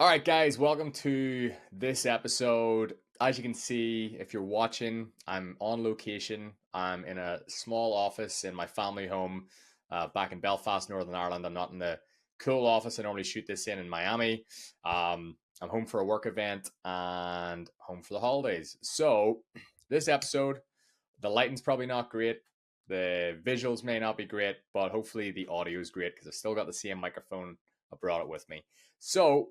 All right, guys, welcome to this episode. As you can see, if you're watching, I'm on location. I'm in a small office in my family home back in Belfast, Northern Ireland. I'm not in the cool office I normally shoot this in Miami. I'm home for a work event and home for the holidays. So, this episode, the lighting's probably not great. The visuals may not be great, but hopefully the audio is great because I've still got the same microphone. I brought it with me. So,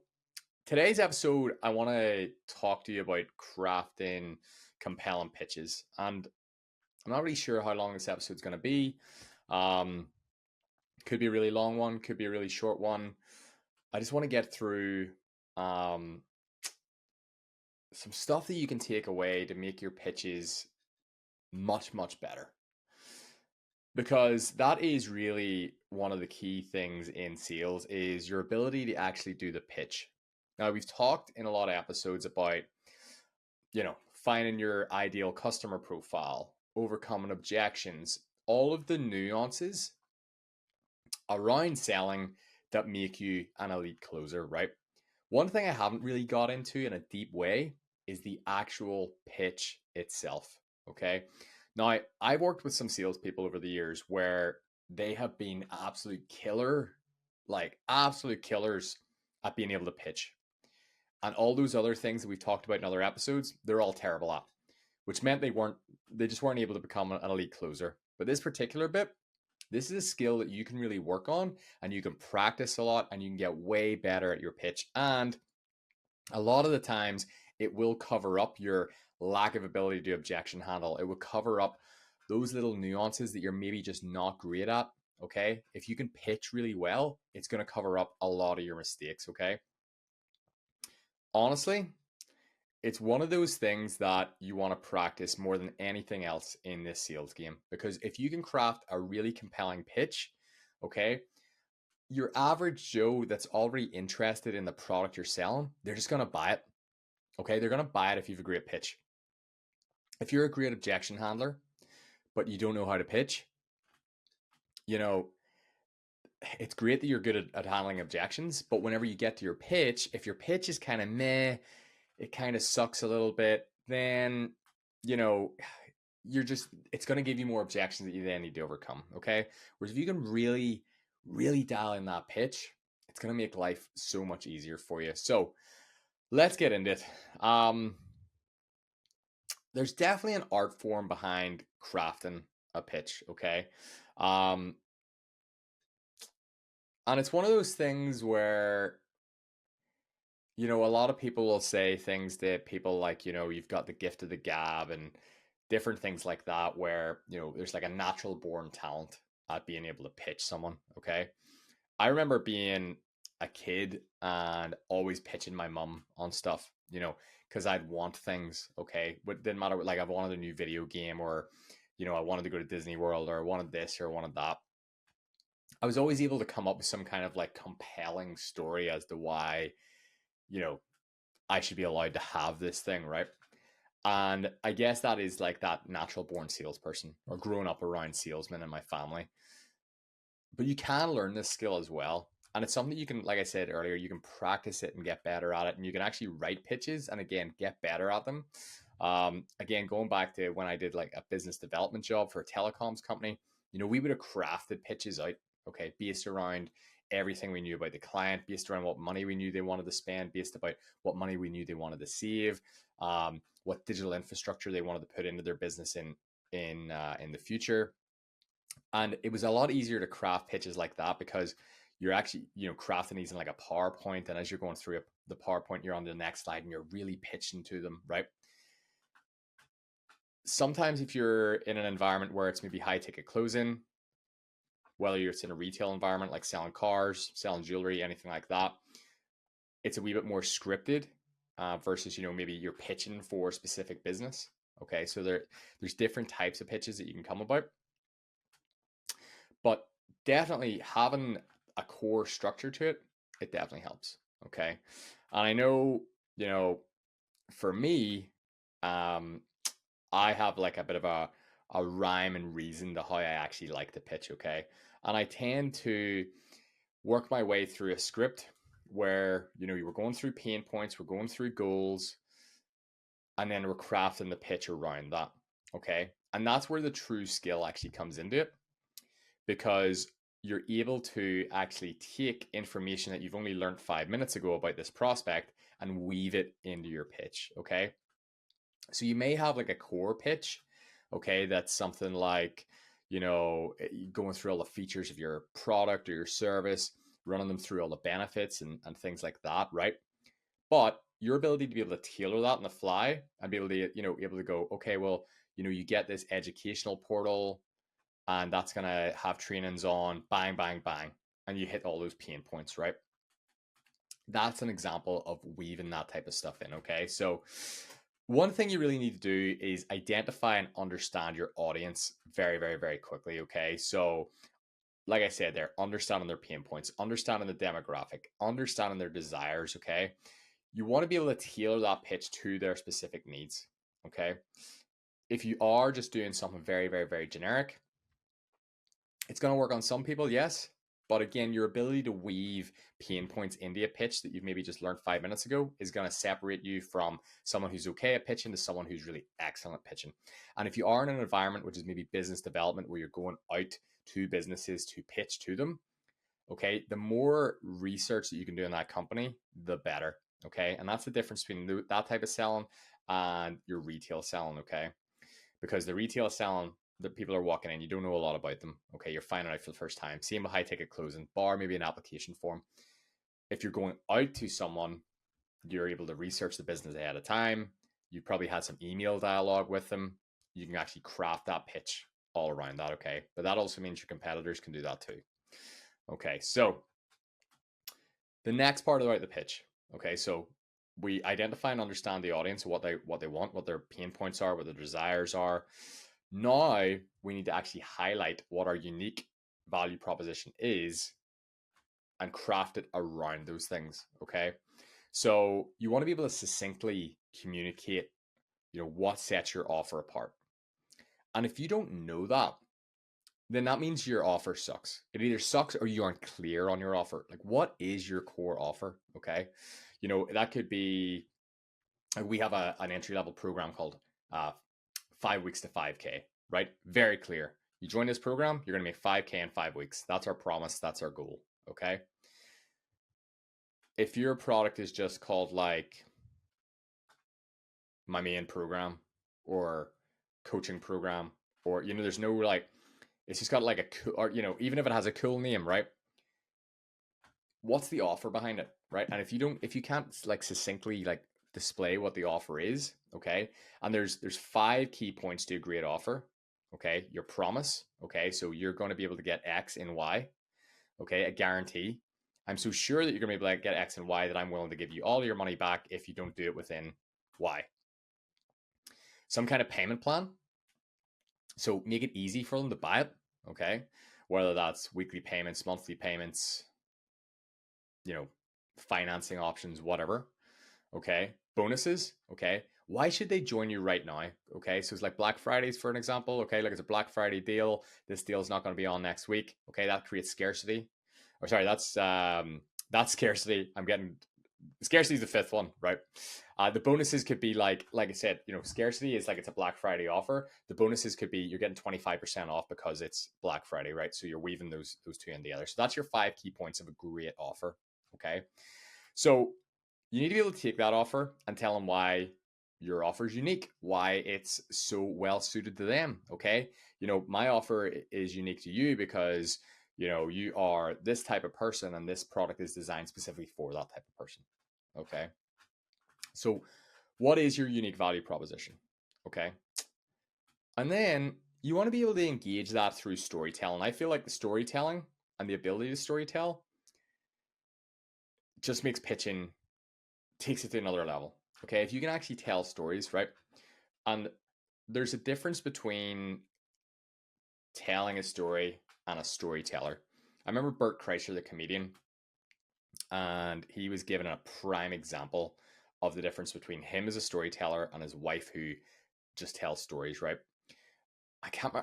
today's episode, I want to talk to you about crafting compelling pitches. And I'm not really sure how long this episode's going to be. Um, could be a really long one, could be a really short one. I just want to get through um, some stuff that you can take away to make your pitches much, much better. Because that is really one of the key things in sales is your ability to actually do the pitch. Now, we've talked in a lot of episodes about, finding your ideal customer profile, overcoming objections, all of the nuances around selling that make you an elite closer, right? One thing I haven't really got into in a deep way is the actual pitch itself, okay? Now, I've worked with some salespeople over the years where they have been absolute killers at being able to pitch. And all those other things that we've talked about in other episodes, they're all terrible at, which meant they just weren't able to become an elite closer. But this particular bit, this is a skill that you can really work on and you can practice a lot and you can get way better at your pitch. And a lot of the times it will cover up your lack of ability to objection handle. It will cover up those little nuances that you're maybe just not great at. Okay. If you can pitch really well, it's going to cover up a lot of your mistakes. Okay. Honestly, it's one of those things that you want to practice more than anything else in this sales game. Because if you can craft a really compelling pitch, okay, your average Joe that's already interested in the product you're selling, they're just going to buy it. Okay, they're going to buy it if you have a great pitch. If you're a great objection handler, but you don't know how to pitch, it's great that you're good at handling objections. But whenever you get to your pitch, if your pitch is kind of meh, it kind of sucks a little bit, then, it's going to give you more objections that you then need to overcome. Okay. Whereas if you can really, really dial in that pitch, it's going to make life so much easier for you. So let's get into it. There's definitely an art form behind crafting a pitch. Okay. And it's one of those things where, a lot of people will say things that people like, you've got the gift of the gab and different things like that, where, there's like a natural born talent at being able to pitch someone. Okay. I remember being a kid and always pitching my mom on stuff, because I'd want things. Okay. But it didn't matter. Like I wanted a new video game or, I wanted to go to Disney World or I wanted this or I wanted that. I was always able to come up with some kind of like compelling story as to why, I should be allowed to have this thing, right? And I guess that is like that natural born salesperson or growing up around salesmen in my family. But you can learn this skill as well. And it's something you can, like I said earlier, you can practice it and get better at it. And you can actually write pitches and again, get better at them. Again, going back to when I did like a business development job for a telecoms company, we would have crafted pitches out, okay, based around everything we knew about the client, based around what money we knew they wanted to spend, based about what money we knew they wanted to save, what digital infrastructure they wanted to put into their business in the future. And it was a lot easier to craft pitches like that because you're actually, crafting these in like a PowerPoint. And as you're going through the PowerPoint, you're on the next slide and you're really pitching to them, right? Sometimes if you're in an environment where it's maybe high ticket closing, whether it's in a retail environment like selling cars, selling jewelry, anything like that, it's a wee bit more scripted versus, maybe you're pitching for a specific business. Okay, so there's different types of pitches that you can come about. But definitely having a core structure to it, it definitely helps. Okay. And I know, for me, I have like a bit of a rhyme and reason to how I actually like to pitch. Okay. And I tend to work my way through a script where, you know, you were going through pain points, we're going through goals, and then we're crafting the pitch around that. Okay. And that's where the true skill actually comes into it, because you're able to actually take information that you've only learned 5 minutes ago about this prospect and weave it into your pitch. Okay. So you may have like a core pitch. Okay. That's something like, you know, going through all the features of your product or your service, running them through all the benefits and things like that. Right. But your ability to be able to tailor that on the fly and be able to, you know, able to go, okay, well, you know, you get this educational portal and that's going to have trainings on bang, bang, bang. And you hit all those pain points, right? That's an example of weaving that type of stuff in. Okay. So, one thing you really need to do is identify and understand your audience very, very, very quickly. Okay. So, like I said, they're understanding their pain points, understanding the demographic, understanding their desires. Okay. You want to be able to tailor that pitch to their specific needs. Okay. If you are just doing something very, very, very generic, it's going to work on some people, yes. But again, your ability to weave pain points into a pitch that you've maybe just learned 5 minutes ago is going to separate you from someone who's okay at pitching to someone who's really excellent at pitching. And if you are in an environment which is maybe business development where you're going out to businesses to pitch to them, okay, the more research that you can do in that company, the better. Okay. And that's the difference between that type of selling and your retail selling. Okay. Because the retail selling, the people are walking in, you don't know a lot about them. Okay, you're finding out for the first time. Same with high ticket closing, bar maybe an application form. If you're going out to someone, you're able to research the business ahead of time. You probably had some email dialogue with them. You can actually craft that pitch all around that. Okay, but that also means your competitors can do that too. Okay, so the next part about the pitch. Okay, so we identify and understand the audience, what they want, what their pain points are, what their desires are. Now we need to actually highlight what our unique value proposition is and craft it around those things. Okay. So you want to be able to succinctly communicate, you know, what sets your offer apart. And if you don't know that, then that means your offer sucks. It either sucks or you aren't clear on your offer. Like, what is your core offer? Okay. You know, that could be, we have an entry level program called 5 weeks to 5K, right? Very clear. You join this program, you're going to make 5K in 5 weeks. That's our promise. That's our goal. Okay. If your product is just called like my main program or coaching program, or, you know, there's no like, it's just got like a cool, or, you know, even if it has a cool name, right? What's the offer behind it, right? And if you can't like succinctly like display what the offer is, okay, and there's 5 key points to a great offer. Okay, your promise. Okay, so you're going to be able to get X in Y. Okay, a guarantee. I'm so sure that you're going to be able to get X and Y that I'm willing to give you all your money back if you don't do it within Y. Some kind of payment plan. So make it easy for them to buy it. Okay, whether that's weekly payments, monthly payments, you know, financing options, whatever. Okay. Bonuses. Okay. Why should they join you right now? Okay. So it's like Black Fridays, for an example. Okay. Like it's a Black Friday deal. This deal is not going to be on next week. Okay. That creates scarcity. Or sorry, that's scarcity. I'm getting scarcity is the fifth one, right? The bonuses could be like I said, you know, scarcity is like it's a Black Friday offer. The bonuses could be you're getting 25% off because it's Black Friday, right? So you're weaving those two in together. So that's your 5 key points of a great offer. Okay. So you need to be able to take that offer and tell them why your offer is unique, why it's so well suited to them. Okay. You know, my offer is unique to you because, you know, you are this type of person and this product is designed specifically for that type of person. Okay. So, what is your unique value proposition? Okay. And then you want to be able to engage that through storytelling. I feel like the storytelling and the ability to storytell just makes pitching, takes it to another level. Okay. If you can actually tell stories, right? And there's a difference between telling a story and a storyteller. I remember Bert Kreischer, the comedian, and he was given a prime example of the difference between him as a storyteller and his wife who just tells stories, right? I can't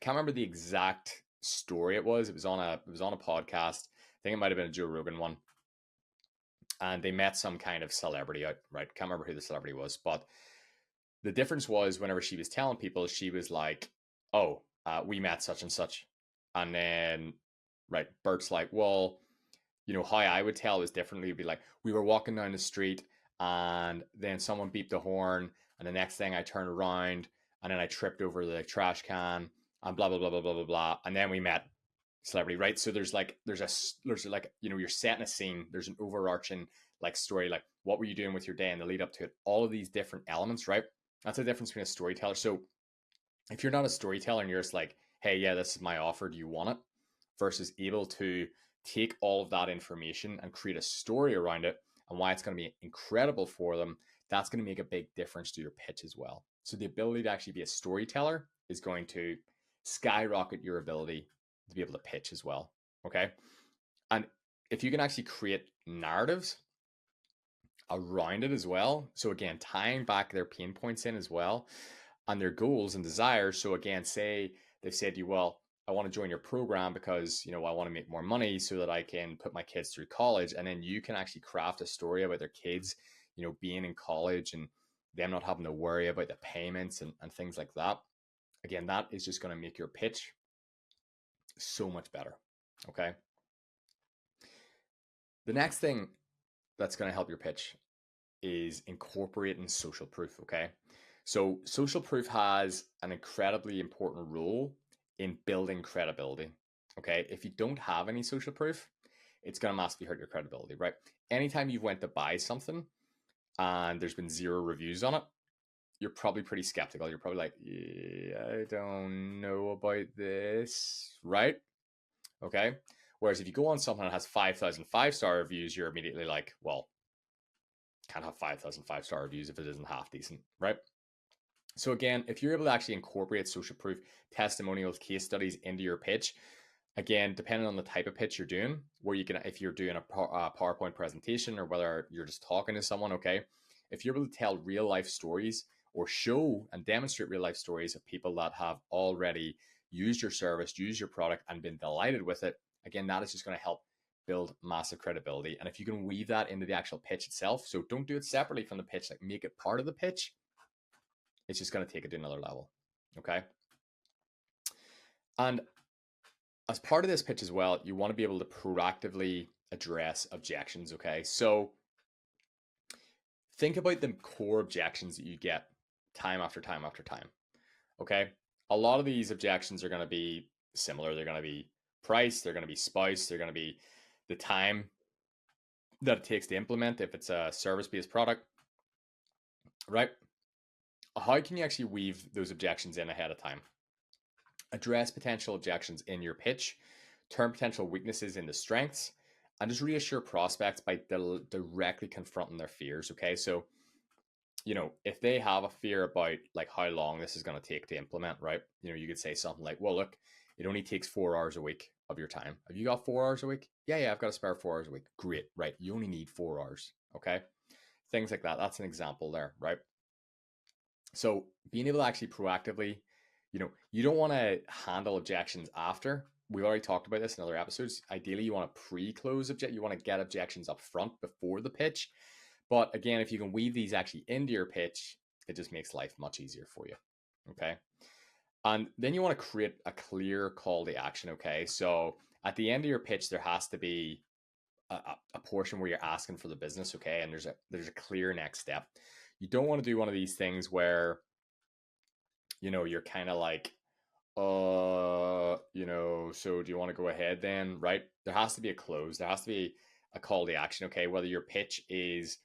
remember the exact story it was. It was on a podcast. I think it might have been a Joe Rogan one. and they met some kind of celebrity out, right? Can't remember who the celebrity was, but the difference was whenever she was telling people, she was like, "Oh, we met such and such," and then right, Bert's like, "Well, how I would tell is differently. It'd be like we were walking down the street, and then someone beeped the horn, and the next thing I turned around, and then I tripped over the trash can, and blah blah blah blah blah blah blah, and then we met celebrity, right? So there's like you're setting a scene. There's an overarching like story, like what were you doing with your day and the lead up to it. All of these different elements, right? That's the difference between a storyteller. So if you're not a storyteller and you're just like, hey, yeah, this is my offer, do you want it? Versus able to take all of that information and create a story around it and why it's going to be incredible for them, that's going to make a big difference to your pitch as well. So the ability to actually be a storyteller is going to skyrocket your ability to be able to pitch as well. Okay. And if you can actually create narratives around it as well. So again, tying back their pain points in as well and their goals and desires. So again, say they've said to you, well, I want to join your program because, I want to make more money so that I can put my kids through college. And then you can actually craft a story about their kids, being in college and them not having to worry about the payments and things like that. Again, that is just going to make your pitch so much better. Okay. The next thing that's going to help your pitch is incorporating social proof. Okay. So social proof has an incredibly important role in building credibility. Okay. If you don't have any social proof, it's going to massively hurt your credibility, right? Anytime you went to buy something and there's been 0 reviews on it, you're probably pretty skeptical. You're probably like, yeah, I don't know about this, right? Okay. Whereas if you go on something that has 5,000 5-star reviews, you're immediately like, well, can't have 5,000 5-star reviews if it isn't half decent, right? So again, if you're able to actually incorporate social proof, testimonials, case studies into your pitch, again, depending on the type of pitch you're doing, where you can, if you're doing a PowerPoint presentation or whether you're just talking to someone, okay, if you're able to tell real life stories or show and demonstrate real life stories of people that have already used your service, used your product, and been delighted with it, again, that is just going to help build massive credibility. And if you can weave that into the actual pitch itself, so don't do it separately from the pitch, like make it part of the pitch, it's just going to take it to another level. Okay. And as part of this pitch as well, you want to be able to proactively address objections. Okay. So think about the core objections that you get time after time after time. Okay. A lot of these objections are going to be similar. They're going to be price, they're going to be spouse, they're going to be the time that it takes to implement if it's a service-based product, right? How can you actually weave those objections in ahead of time? Address potential objections in your pitch, turn potential weaknesses into strengths, and just reassure prospects by directly confronting their fears. Okay. So, if they have a fear about like how long this is going to take to implement, right? You could say something like, well, look, it only takes 4 hours a week of your time. Have you got 4 hours a week? Yeah, I've got a spare 4 hours a week. Great, right? You only need 4 hours. Okay. Things like that. That's an example there, right? So being able to actually proactively, you don't want to handle objections after. We've already talked about this in other episodes. Ideally, you want to pre-close you want to get objections up front before the pitch. But again, if you can weave these actually into your pitch, it just makes life much easier for you. Okay. And then you want to create a clear call to action. Okay. So at the end of your pitch, there has to be a portion where you're asking for the business. Okay. And there's a clear next step. You don't want to do one of these things where, you're kind of like, so do you want to go ahead then? Right. There has to be a close. There has to be a call to action. Okay. Whether your pitch is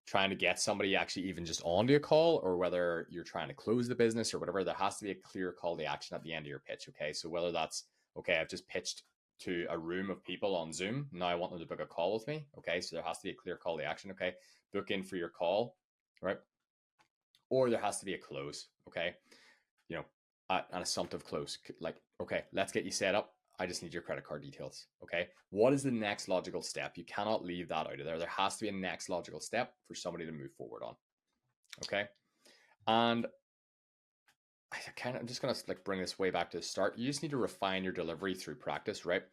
trying to get somebody actually even just onto a call or whether you're trying to close the business or whatever, there has to be a clear call to action at the end of your pitch. Okay. So whether that's, okay, I've just pitched to a room of people on Zoom. Now I want them to book a call with me. Okay. So there has to be a clear call to action. Okay. Book in for your call. Right. Or there has to be a close. Okay. An assumptive close. Like, okay, let's get you set up. I just need your credit card details. Okay. What is the next logical step? You cannot leave that out of there. There has to be a next logical step for somebody to move forward on. Okay. And I'm just going to like bring this way back to the start. You just need to refine your delivery through practice, right?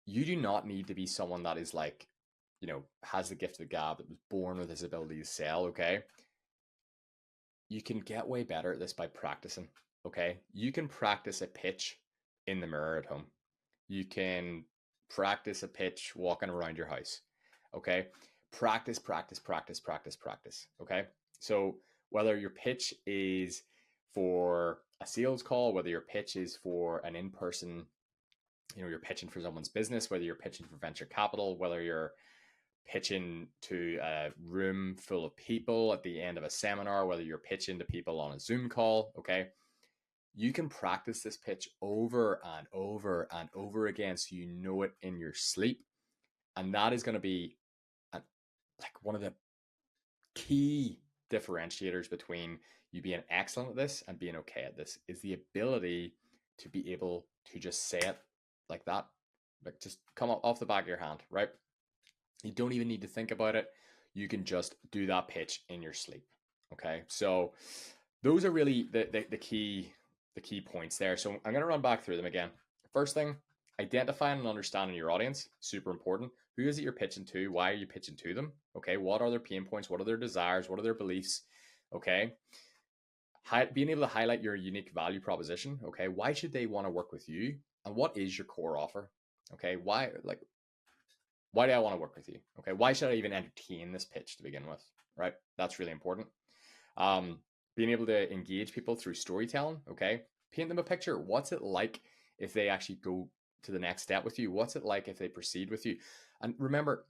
You do not need to be someone that is like has the gift of the gab, that was born with this ability to sell, okay? You can get way better at this by practicing, okay? You can practice a pitch in the mirror at home. You can practice a pitch walking around your house, okay? Practice, practice, practice, practice, practice, okay? So whether your pitch is for a sales call, whether your pitch is for an in-person, you're pitching for someone's business, whether you're pitching for venture capital, whether you're pitching to a room full of people at the end of a seminar, whether you're pitching to people on a Zoom call, okay? You can practice this pitch over and over and over again so you know it in your sleep. And that is going to be like one of the key differentiators between you being excellent at this and being okay at this, is the ability to be able to just say it like that, like just come off the back of your hand, right? You don't even need to think about it. You can just do that pitch in your sleep. Okay, so those are really the key points there. So I'm going to run back through them again. First thing, identifying and understanding your audience, super important. Who is it you're pitching to? Why are you pitching to them? Okay, what are their pain points? What are their desires? What are their beliefs? Okay, being able to highlight your unique value proposition. Okay, why should they want to work with you? And what is your core offer? Okay, why do I want to work with you? Okay, why should I even entertain this pitch to begin with? Right, that's really important. Being able to engage people through storytelling. Okay, paint them a picture. What's it like if they actually go to the next step with you? What's it like if they proceed with you? And remember,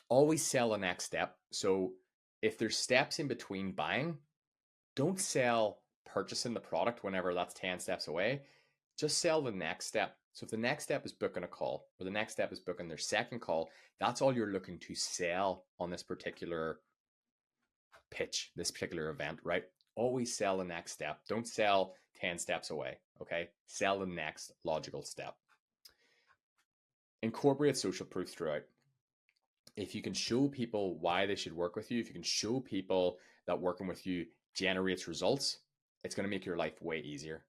always sell the next step. So if there's steps in between buying, don't sell purchasing the product whenever that's 10 steps away. Just sell the next step. So if the next step is booking a call, or the next step is booking their second call, that's all you're looking to sell on this particular pitch, this particular event, right? Always sell the next step. Don't sell 10 steps away, okay? Sell the next logical step. Incorporate social proof throughout. If you can show people why they should work with you, if you can show people that working with you generates results, it's going to make your life way easier.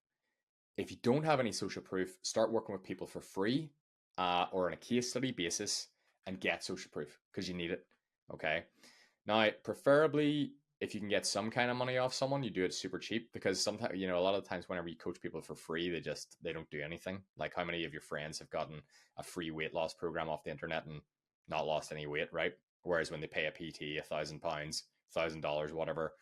If you don't have any social proof, start working with people for free or on a case study basis and get social proof because you need it. Okay. Now, preferably, if you can get some kind of money off someone, you do it super cheap, because sometimes, a lot of times whenever you coach people for free, they don't do anything. Like, how many of your friends have gotten a free weight loss program off the internet and not lost any weight, right? Whereas when they pay a PT £1,000, $1,000, whatever,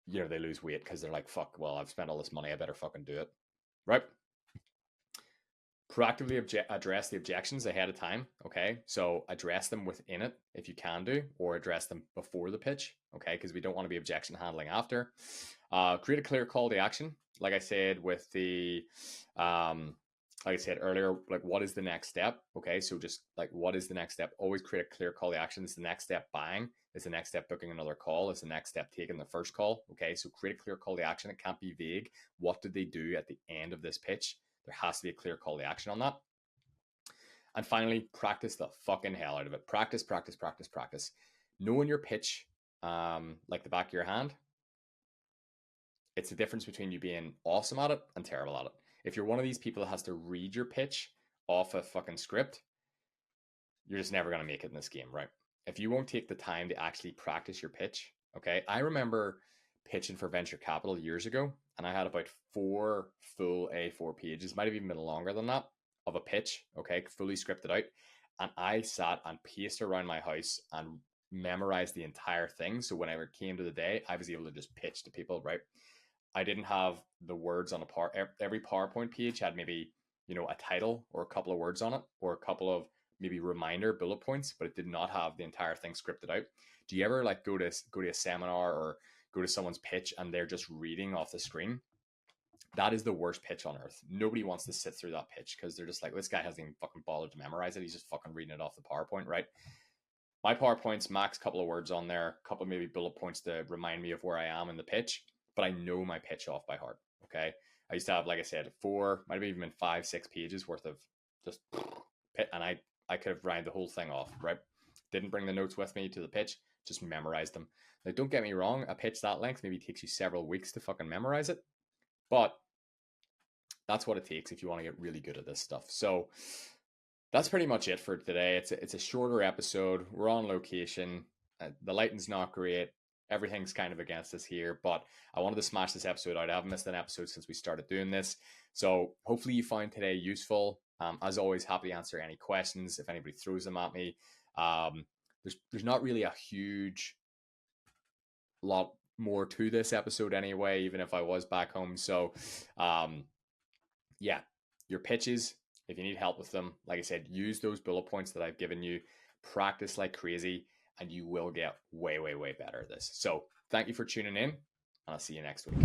they lose weight because they're like, fuck, well, I've spent all this money, I better fucking do it, right? Proactively address the objections ahead of time. Okay, so address them within it if you can do, or address them before the pitch. Okay, because we don't want to be objection handling after. Create a clear call to action. Like I said with like I said earlier, like, what is the next step? Okay, so just like, what is the next step? Always create a clear call to action. Is the next step buying? Is the next step booking another call? Is the next step taking the first call? Okay, so create a clear call to action. It can't be vague. What did they do at the end of this pitch? There has to be a clear call to action on that. And finally, practice the fucking hell out of it. Practice, practice, practice, practice. Knowing your pitch like the back of your hand, it's the difference between you being awesome at it and terrible at it. If you're one of these people that has to read your pitch off a fucking script, you're just never going to make it in this game, right? If you won't take the time to actually practice your pitch, okay? I remember pitching for venture capital years ago, and I had about 4 full A4 pages, might have even been longer than that, of a pitch, okay, fully scripted out. And I sat and paced around my house and memorized the entire thing. So whenever it came to the day, I was able to just pitch to people, right? I didn't have the words on every PowerPoint page had maybe, a title or a couple of words on it, or a couple of maybe reminder bullet points, but it did not have the entire thing scripted out. Do you ever like go to a seminar or go to someone's pitch and they're just reading off the screen? That is the worst pitch on earth. Nobody wants to sit through that pitch because they're just like, this guy hasn't even fucking bothered to memorize it. He's just fucking reading it off the PowerPoint, right? My PowerPoint's max couple of words on there, a couple of maybe bullet points to remind me of where I am in the pitch, but I know my pitch off by heart. Okay. I used to have, like I said, 4, might have even been 5, 6 pages worth of just pit, and I could have rhymed the whole thing off, right? Didn't bring the notes with me to the pitch, just memorized them. Now, don't get me wrong, a pitch that length maybe takes you several weeks to fucking memorize it, but that's what it takes if you want to get really good at this stuff. So that's pretty much it for today. It's a shorter episode. We're on location. The lighting's not great. Everything's kind of against us here, but I wanted to smash this episode out. I haven't missed an episode since we started doing this. So hopefully you find today useful. As always, happy to answer any questions if anybody throws them at me. There's not really a huge lot more to this episode anyway, even if I was back home. So yeah, your pitches, if you need help with them, like I said, use those bullet points that I've given you, practice like crazy, and you will get way, way, way better at this. So thank you for tuning in, and I'll see you next week.